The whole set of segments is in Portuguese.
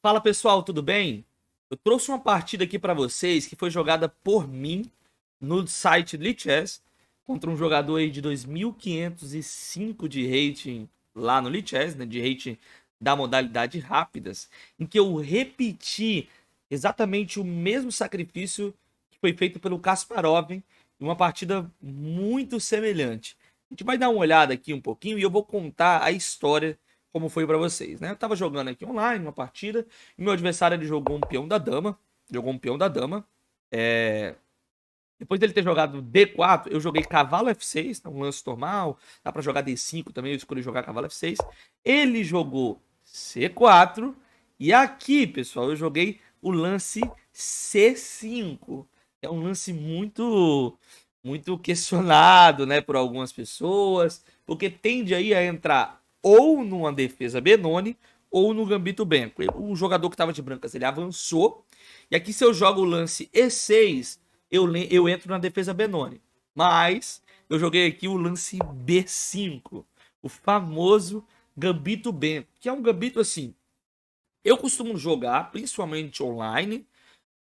Fala pessoal, tudo bem? Eu trouxe uma partida aqui para vocês que foi jogada por mim no site Lichess contra um jogador aí de 2505 de rating lá no Lichess, né, de rating da modalidade rápidas, em que eu repeti exatamente o mesmo sacrifício que foi feito pelo Kasparov em uma partida muito semelhante. A gente vai dar uma olhada aqui um pouquinho e eu vou contar a história como foi para vocês, né? Eu tava jogando aqui online uma partida e meu adversário ele jogou um peão da dama, Depois dele ter jogado D4, eu joguei cavalo F6, um lance normal. Dá pra jogar D5 também, eu escolhi jogar cavalo F6. Ele jogou C4. E aqui, pessoal, eu joguei o lance C5. É um lance muito questionado, né, por algumas pessoas, porque tende aí a entrar ou numa defesa Benoni ou no gambito branco. O jogador que estava de brancas, ele avançou. E aqui se eu jogo o lance E6, eu entro na defesa Benoni. Mas eu joguei aqui o lance B5, o famoso gambito branco, que é um gambito assim. Eu costumo jogar, principalmente online,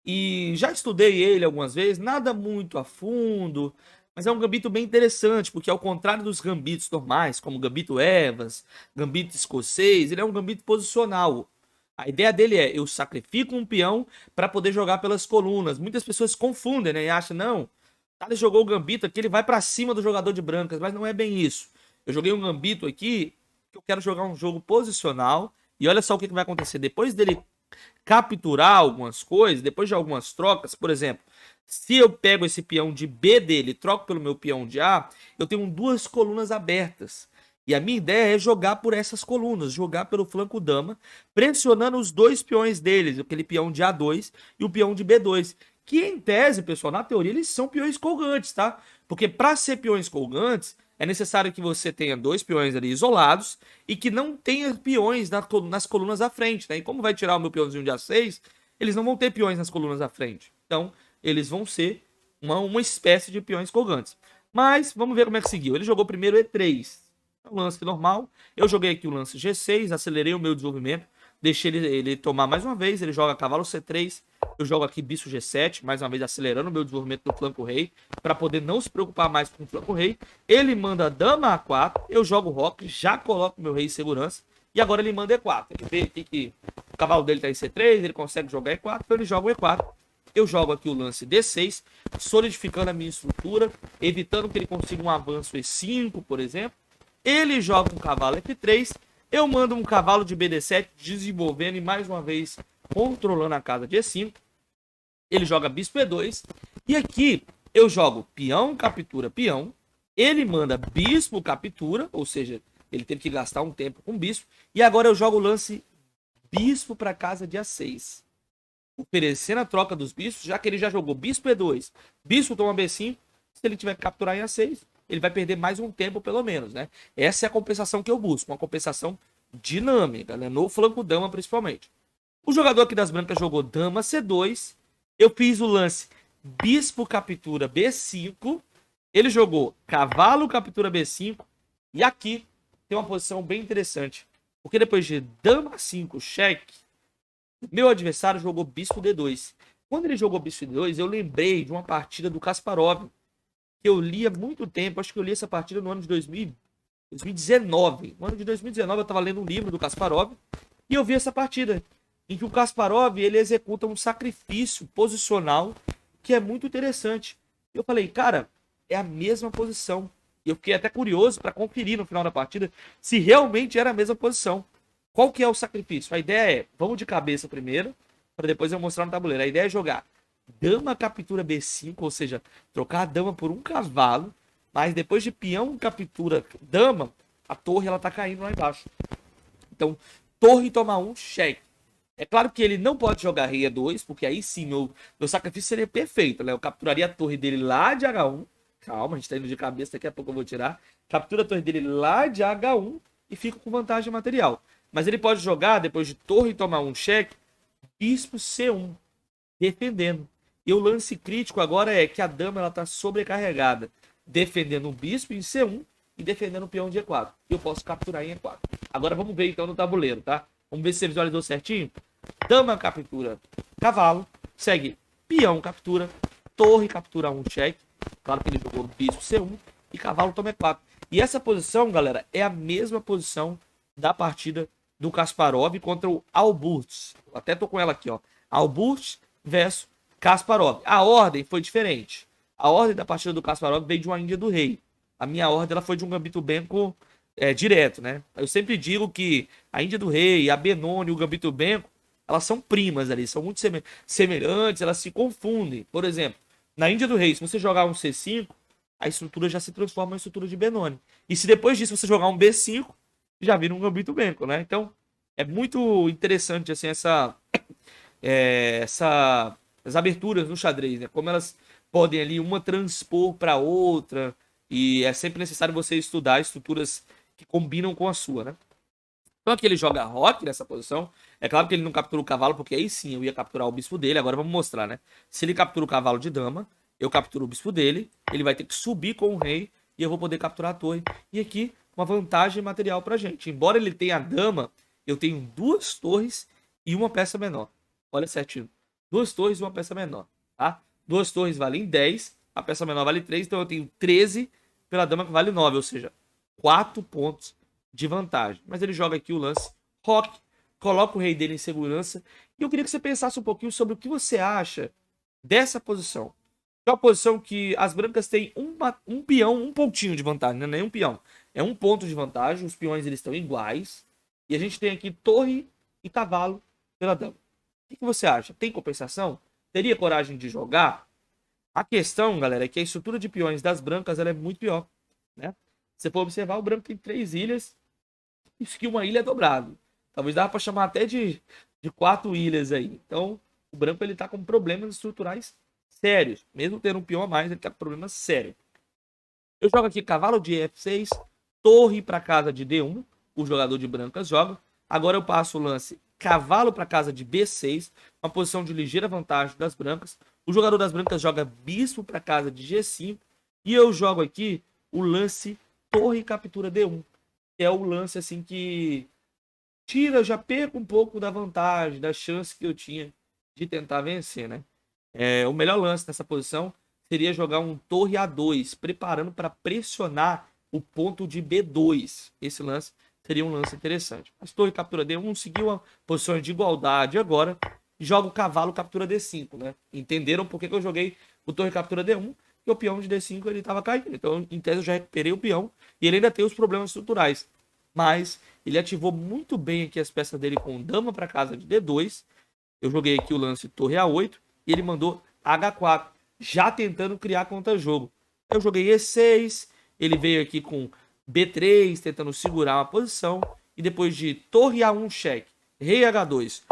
e já estudei ele algumas vezes, nada muito a fundo, mas é um gambito bem interessante, porque ao contrário dos gambitos normais, como o gambito Evans, gambito escocês, ele é um gambito posicional. A ideia dele é, eu sacrifico um peão para poder jogar pelas colunas. Muitas pessoas confundem, né, e acham, não, Thales jogou o gambito aqui, ele vai para cima do jogador de brancas, mas não é bem isso. Eu joguei um gambito aqui, que eu quero jogar um jogo posicional, e olha só o que vai acontecer. Depois dele capturar algumas coisas, depois de algumas trocas, por exemplo, se eu pego esse peão de B dele e troco pelo meu peão de A, eu tenho duas colunas abertas. E a minha ideia é jogar por essas colunas, jogar pelo flanco dama, pressionando os dois peões deles, aquele peão de A2 e o peão de B2. Que em tese, pessoal, na teoria, eles são peões colgantes, tá? Porque para ser peões colgantes, é necessário que você tenha dois peões ali isolados e que não tenha peões nas colunas à frente, né? E como vai tirar o meu peãozinho de A6, eles não vão ter peões nas colunas à frente. Então, eles vão ser uma espécie de peões colgantes. Mas, vamos ver como é que seguiu. Ele jogou primeiro E3. É um lance normal. Eu joguei aqui o lance G6, acelerei o meu desenvolvimento, deixei ele tomar mais uma vez, ele joga cavalo C3, eu jogo aqui bispo G7, mais uma vez acelerando o meu desenvolvimento do flanco rei, para poder não se preocupar mais com o flanco rei. Ele manda dama A4, eu jogo roque, já coloco meu rei em segurança, e agora ele manda E4. Ele vê aqui que o cavalo dele está em C3, ele consegue jogar E4, então ele joga o E4. Eu jogo aqui o lance D6, solidificando a minha estrutura, evitando que ele consiga um avanço E5, por exemplo. Ele joga um cavalo F3, eu mando um cavalo de BD7, desenvolvendo e mais uma vez controlando a casa de E5. Ele joga bispo E2. E aqui eu jogo peão, captura, peão. Ele manda bispo, captura, ou seja, ele teve que gastar um tempo com bispo. E agora eu jogo o lance bispo para casa de A6. Oferecendo a troca dos bispos, já que ele já jogou bispo E2, bispo toma B5. Se ele tiver que capturar em A6, ele vai perder mais um tempo pelo menos, né? Essa é a compensação que eu busco, uma compensação dinâmica, né? No flanco dama principalmente. O jogador aqui das brancas jogou dama C2, eu fiz o lance bispo captura B5, ele jogou cavalo captura B5, e aqui tem uma posição bem interessante, porque depois de dama 5 cheque, meu adversário jogou bispo D2. Quando ele jogou bispo D2, eu lembrei de uma partida do Kasparov, que eu li há muito tempo, acho que eu li essa partida no ano de 2019. No ano de 2019 eu estava lendo um livro do Kasparov e eu vi essa partida, em que o Kasparov ele executa um sacrifício posicional que é muito interessante. Eu falei, cara, é a mesma posição. E eu fiquei até curioso para conferir no final da partida se realmente era a mesma posição. Qual que é o sacrifício? A ideia é, vamos de cabeça primeiro, para depois eu mostrar no tabuleiro. A ideia é jogar dama captura B5, ou seja, trocar a dama por um cavalo, mas depois de peão captura dama, a torre ela tá caindo lá embaixo. Então, torre toma um, cheque. É claro que ele não pode jogar rei E2, porque aí sim meu sacrifício seria perfeito, né? Eu capturaria a torre dele lá de H1. Calma, a gente tá indo de cabeça, daqui a pouco eu vou tirar. Captura a torre dele lá de H1 e fica com vantagem material. Mas ele pode jogar, depois de torre tomar um cheque, bispo C1, defendendo. E o lance crítico agora é que a dama ela tá sobrecarregada, defendendo o bispo em C1 e defendendo o peão de E4. Eu posso capturar em E4. Agora vamos ver então no tabuleiro, tá? Vamos ver se você visualizou certinho. dama captura cavalo, segue peão captura, torre captura um cheque, claro que ele jogou bispo C1 e cavalo toma E4. E essa posição, galera, é a mesma posição da partida do Kasparov contra o Alburz. Até tô com ela aqui, ó. Alburz versus Kasparov. A ordem foi diferente. A ordem da partida do Kasparov veio de uma Índia do Rei. A minha ordem ela foi de um Gambito Benko direto, né? Eu sempre digo que a Índia do Rei, a Benoni e o Gambito Benko, elas são primas ali, são muito semelhantes, elas se confundem. Por exemplo, na Índia do Rei, se você jogar um C5, a estrutura já se transforma em estrutura de Benoni. E se depois disso você jogar um B5, já vira um Gambito Benko, né? Então, é muito interessante assim as aberturas no xadrez, né? Como elas podem ali uma transpor para outra, e é sempre necessário você estudar estruturas que combinam com a sua, né? Então aqui ele joga roque nessa posição. É claro que ele não captura o cavalo, porque aí sim eu ia capturar o bispo dele. Agora vamos mostrar, né? Se ele captura o cavalo de dama, eu capturo o bispo dele. Ele vai ter que subir com o rei e eu vou poder capturar a torre. E aqui uma vantagem material pra gente. Embora ele tenha a dama, eu tenho duas torres e uma peça menor. Olha certinho. Duas torres e uma peça menor, tá? Duas torres valem 10, a peça menor vale 3, então eu tenho 13 pela dama que vale 9, ou seja, 4 pontos de vantagem. Mas ele joga aqui o lance roque, coloca o rei dele em segurança. E eu queria que você pensasse um pouquinho sobre o que você acha dessa posição. É uma posição que as brancas têm um peão, um pontinho de vantagem, não é nem um peão. É um ponto de vantagem, os peões eles estão iguais. E a gente tem aqui torre e cavalo pela dama. O que você acha? Tem compensação? Teria coragem de jogar? A questão, galera, é que a estrutura de peões das brancas ela é muito pior, né? Se você for observar, o branco tem 3 ilhas, isso que uma ilha é dobrado. Talvez dá para chamar até de 4 ilhas aí. Então, o branco ele tá com problemas estruturais sérios. Mesmo tendo um peão a mais, ele tá com problemas sérios. Eu jogo aqui cavalo de F6, torre para casa de D1, o jogador de brancas joga. Agora eu passo o lance cavalo para casa de B6, uma posição de ligeira vantagem das brancas. O jogador das brancas joga bispo para casa de G5 e eu jogo aqui o lance torre captura D1, que é o lance assim que tira, já perco um pouco da vantagem, da chance que eu tinha de tentar vencer, né? O melhor lance nessa posição seria jogar um torre A2, preparando para pressionar o ponto de B2. Esse lance seria um lance interessante. Mas torre captura D1 seguiu uma posição de igualdade agora. Joga o cavalo captura D5, né? Entenderam por que eu joguei o torre captura D1? Porque o peão de D5 ele estava caindo. Então, em tese, eu já recuperei o peão. E ele ainda tem os problemas estruturais. Mas ele ativou muito bem aqui as peças dele com dama para casa de D2. Eu joguei aqui o lance torre A8 e ele mandou H4, já tentando criar contra-jogo. Eu joguei E6, ele veio aqui com B3, tentando segurar uma posição. E depois de torre A1 cheque, rei H2,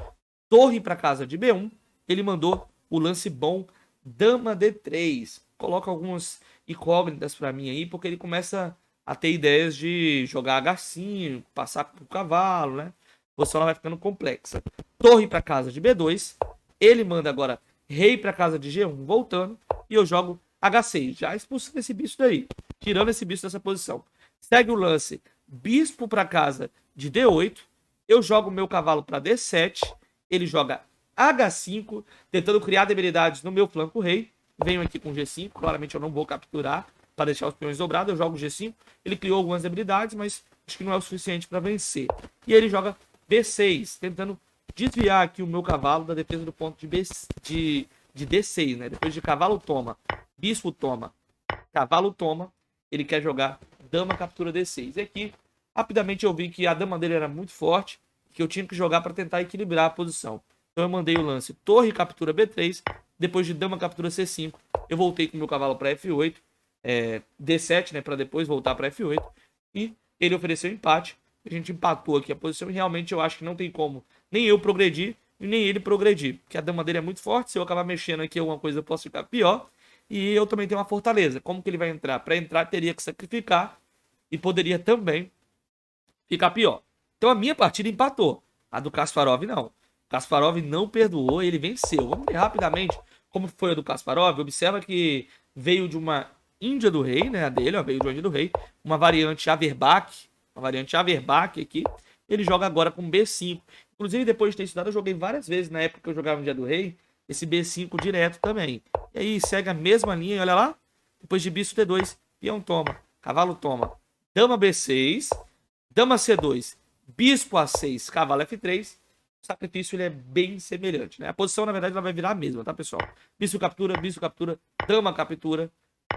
torre para casa de B1, ele mandou o lance bom dama D3. Coloca algumas incógnitas para mim aí, porque ele começa a ter ideias de jogar H5, passar pro cavalo, né? A posição ela vai ficando complexa. Torre para casa de B2, ele manda agora rei para casa de G1, voltando, e eu jogo H6, já expulsando esse bicho daí, tirando esse bicho dessa posição. Segue o lance bispo para casa de D8, eu jogo meu cavalo para D7, ele joga H5, tentando criar debilidades no meu flanco rei. Venho aqui com G5, claramente eu não vou capturar para deixar os peões dobrados, eu jogo G5. Ele criou algumas debilidades, mas acho que não é o suficiente para vencer. E ele joga B6, tentando desviar aqui o meu cavalo da defesa do ponto de D6, né? Depois de cavalo toma, bispo toma, cavalo toma, ele quer jogar dama captura D6. E aqui, rapidamente eu vi que a dama dele era muito forte, que eu tinha que jogar para tentar equilibrar a posição. Então eu mandei o lance torre captura B3, depois de dama captura C5, eu voltei com o meu cavalo para F8, D7, né, para depois voltar para F8, e ele ofereceu empate. A gente empatou aqui a posição e realmente eu acho que não tem como nem eu progredir e nem ele progredir, porque a dama dele é muito forte. Se eu acabar mexendo aqui alguma coisa eu posso ficar pior, e eu também tenho uma fortaleza. Como que ele vai entrar? Para entrar teria que sacrificar e poderia também ficar pior. Então a minha partida empatou, a do Kasparov não. Kasparov não perdoou, ele venceu. Vamos ver rapidamente como foi a do Kasparov. Observa que veio de uma Índia do Rei, né, a dele, ó, veio de uma Índia do Rei, uma variante Averbach aqui. Ele joga agora com B5. Inclusive, depois de ter estudado, eu joguei várias vezes na época que eu jogava no Dia do Rei, esse B5 direto também. E aí segue a mesma linha, olha lá. Depois de bispo D2, peão toma, cavalo toma, dama B6, dama C2, bispo A6, cavalo F3. O sacrifício ele é bem semelhante, né? A posição, na verdade, ela vai virar a mesma, tá, pessoal? Bispo captura, dama captura,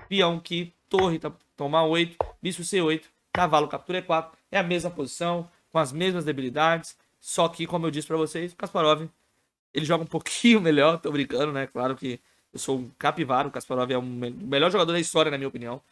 peão que torre toma 8, bispo C8, cavalo captura E4. É a mesma posição, com as mesmas debilidades. Só que, como eu disse pra vocês, o Kasparov, ele joga um pouquinho melhor, tô brincando, né? Claro que eu sou um capivara, o Kasparov é o melhor jogador da história, na minha opinião.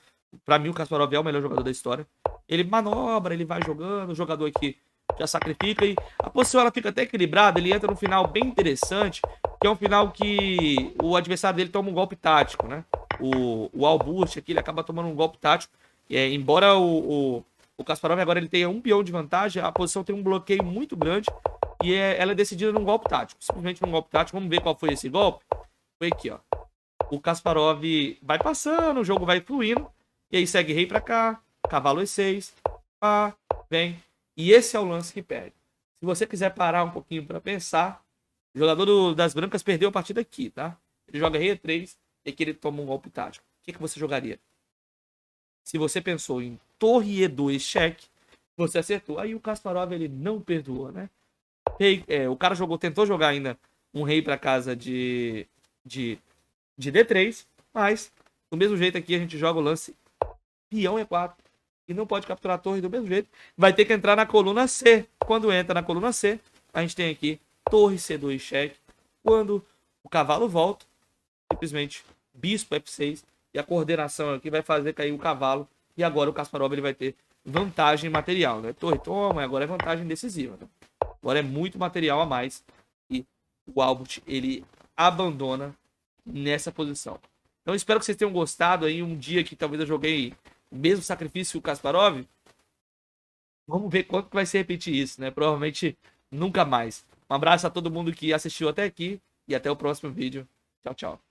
Pra mim, o Kasparov é o melhor jogador da história. Ele manobra, ele vai jogando, o jogador aqui já sacrifica e a posição ela fica até equilibrada, ele entra num final bem interessante, que é um final que o adversário dele toma um golpe tático, né? O Albust aqui, ele acaba tomando um golpe tático, embora o Kasparov agora ele tenha um peão de vantagem, a posição tem um bloqueio muito grande e ela é decidida num golpe tático, simplesmente num golpe tático. Vamos ver qual foi esse golpe? Foi aqui, ó. O Kasparov vai passando, o jogo vai fluindo, e aí segue rei pra cá, cavalo E6, pá, vem. E esse é o lance que perde. Se você quiser parar um pouquinho pra pensar, o jogador das brancas perdeu a partida aqui, tá? Ele joga rei E3 e aqui ele toma um golpe tático. O que você jogaria? Se você pensou em torre E2 cheque, você acertou. Aí o Kasparov ele não perdoou, né? O cara tentou jogar ainda um rei para casa de D3, mas do mesmo jeito aqui a gente joga o lance peão E4 e não pode capturar a torre do mesmo jeito. Vai ter que entrar na coluna C. Quando entra na coluna C, a gente tem aqui torre C2 cheque. Quando o cavalo volta, simplesmente bispo F6 e a coordenação aqui vai fazer cair o cavalo. E agora o Kasparov ele vai ter vantagem material, né? Torre toma, e agora é vantagem decisiva. Né? Agora é muito material a mais e o Albert ele abandona nessa posição. Então espero que vocês tenham gostado aí. Um dia que talvez eu joguei o mesmo sacrifício que o Kasparov. Vamos ver quanto que vai se repetir isso, né? Provavelmente nunca mais. Um abraço a todo mundo que assistiu até aqui e até o próximo vídeo. Tchau, tchau.